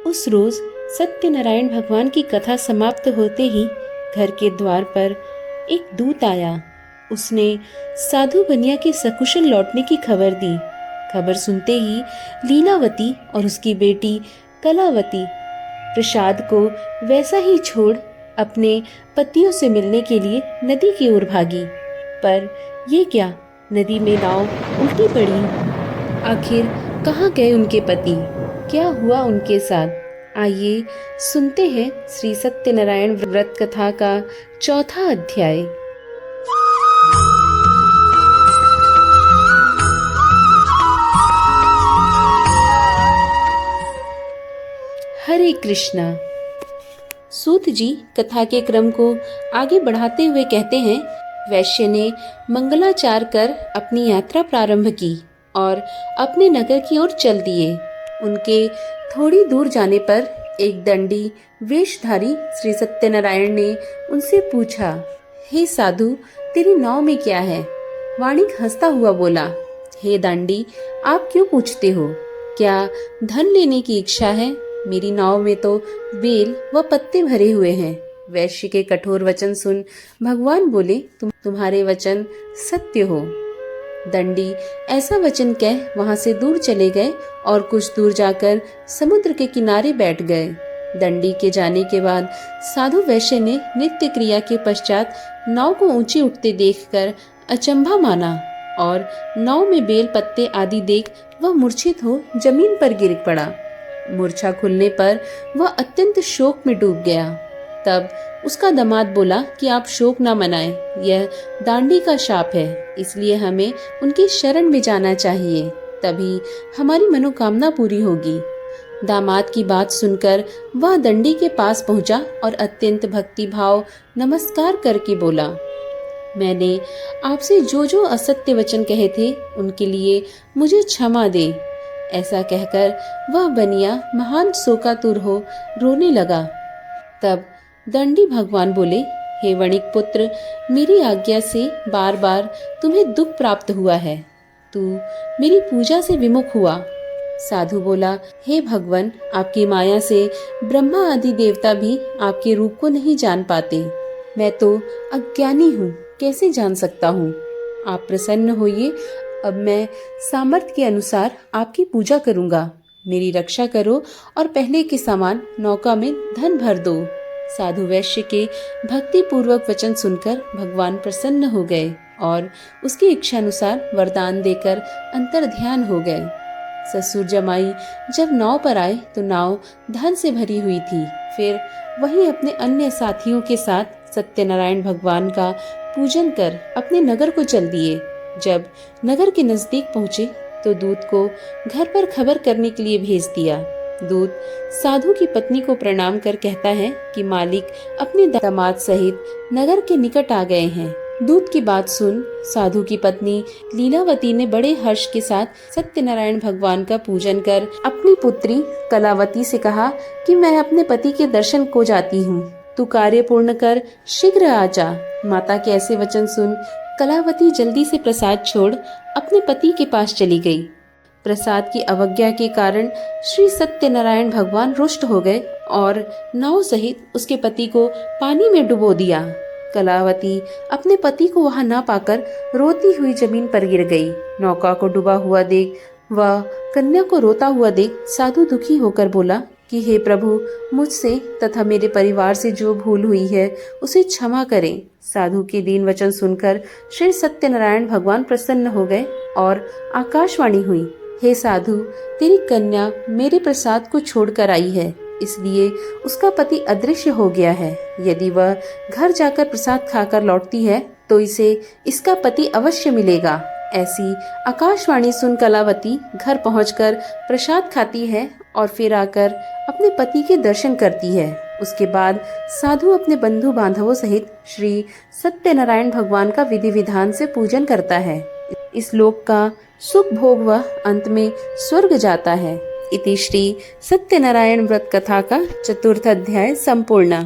उस रोज सत्यनारायण भगवान की कथा समाप्त होते ही घर के द्वार पर एक दूत आया। उसने साधु बनिया के सकुशल लौटने की खबर दी। खबर सुनते ही लीलावती और उसकी बेटी कलावती प्रसाद को वैसा ही छोड़ अपने पतियों से मिलने के लिए नदी की ओर भागी। पर ये क्या, नदी में नाव उल्टी पड़ी। आखिर कहाँ गए उनके पति, क्या हुआ उनके साथ? आइए सुनते हैं श्री सत्यनारायण व्रत कथा का चौथा अध्याय। हरे कृष्णा। सूत जी कथा के क्रम को आगे बढ़ाते हुए कहते हैं, वैश्य ने मंगलाचार कर अपनी यात्रा प्रारंभ की और अपने नगर की ओर चल दिए। उनके थोड़ी दूर जाने पर एक दंडी वेशधारी श्री सत्यनारायण ने उनसे पूछा, हे साधु, तेरी नाव में क्या है? वाणिक हंसता हुआ बोला, हे दांडी, आप क्यों पूछते हो? क्या धन लेने की इच्छा है? मेरी नाव में तो बेल व पत्ते भरे हुए हैं। वैश्य के कठोर वचन सुन भगवान बोले, तुम्हारे वचन सत्य हो। दंडी ऐसा वचन कह वहां से दूर चले गए और कुछ दूर जाकर समुद्र के किनारे बैठ गए। दंडी के जाने के बाद साधु वैश्य ने नित्य क्रिया के पश्चात नाव को ऊंची उठते देखकर अचंभा माना और नाव में बेल पत्ते आदि देख वह मूर्छित हो जमीन पर गिर पड़ा। मूर्छा खुलने पर वह अत्यंत शोक में डूब गया। तब उसका दामाद बोला कि आप शोक न मनाएं, यह दांडी का शाप है, इसलिए हमें उनकी शरण में जाना चाहिए, तभी हमारी मनोकामना पूरी होगी। दामाद की बात सुनकर वह दंडी के पास पहुंचा और अत्यंत भक्ति भाव नमस्कार करके बोला, मैंने आपसे जो जो असत्य वचन कहे थे उनके लिए मुझे क्षमा दे। ऐसा कहकर वह बनिया महान शोकातुर हो रोने लगा। तब दंडी भगवान बोले, हे वणिक पुत्र, मेरी आज्ञा से बार बार तुम्हें दुख प्राप्त हुआ है। तू मेरी पूजा से विमुख हुआ। साधु बोला, हे भगवान, आपकी माया से ब्रह्मा आदि देवता भी आपके रूप को नहीं जान पाते। मैं तो अज्ञानी हूँ, कैसे जान सकता हूँ? आप प्रसन्न होइए, अब मैं सामर्थ्य के अनुसार आपकी पूजा करूँगा। मेरी रक्षा करो और पहले के समान नौका में धन भर दो। साधु वैश्य के भक्ति पूर्वक वचन सुनकर भगवान प्रसन्न हो गए और उसकी इच्छा अनुसार वरदान देकर अंतर ध्यान हो गए। ससुर जमाई जब नाव पर आए तो नाव धन से भरी हुई थी। फिर वहीं अपने अन्य साथियों के साथ सत्यनारायण भगवान का पूजन कर अपने नगर को चल दिए। जब नगर के नजदीक पहुँचे तो दूत को घर पर खबर करने के लिए भेज दिया। दूत साधु की पत्नी को प्रणाम कर कहता है कि मालिक अपने दामाद सहित नगर के निकट आ गए हैं। दूत की बात सुन साधु की पत्नी लीलावती ने बड़े हर्ष के साथ सत्यनारायण भगवान का पूजन कर अपनी पुत्री कलावती से कहा कि मैं अपने पति के दर्शन को जाती हूँ, तू कार्य पूर्ण कर शीघ्र आ जा। माता के ऐसे वचन सुन कलावती जल्दी से प्रसाद छोड़ अपने पति के पास चली गई। प्रसाद की अवज्ञा के कारण श्री सत्यनारायण भगवान रुष्ट हो गए और नाव सहित उसके पति को पानी में डुबो दिया। कलावती अपने पति को वहां न पाकर रोती हुई जमीन पर गिर गई। नौका को डूबा हुआ देख वह कन्या को रोता हुआ देख साधु दुखी होकर बोला कि हे प्रभु, मुझसे तथा मेरे परिवार से जो भूल हुई है उसे क्षमा करें। साधु के दीन वचन सुनकर श्री सत्यनारायण भगवान प्रसन्न हो गए और आकाशवाणी हुई, हे साधु, तेरी कन्या मेरे प्रसाद को छोड़कर आई है, इसलिए उसका पति अदृश्य हो गया है। यदि वह घर जाकर प्रसाद खाकर लौटती है तो इसे इसका पति अवश्य मिलेगा। ऐसी आकाशवाणी सुन कलावती घर पहुंचकर प्रसाद खाती है और फिर आकर अपने पति के दर्शन करती है। उसके बाद साधु अपने बंधु बांधवों सहित श्री सत्यनारायण भगवान का विधि विधान से पूजन करता है। इस लोक का सुख भोग वह अंत में स्वर्ग जाता है। इति श्री सत्यनारायण व्रत कथा का चतुर्थ अध्याय संपूर्ण।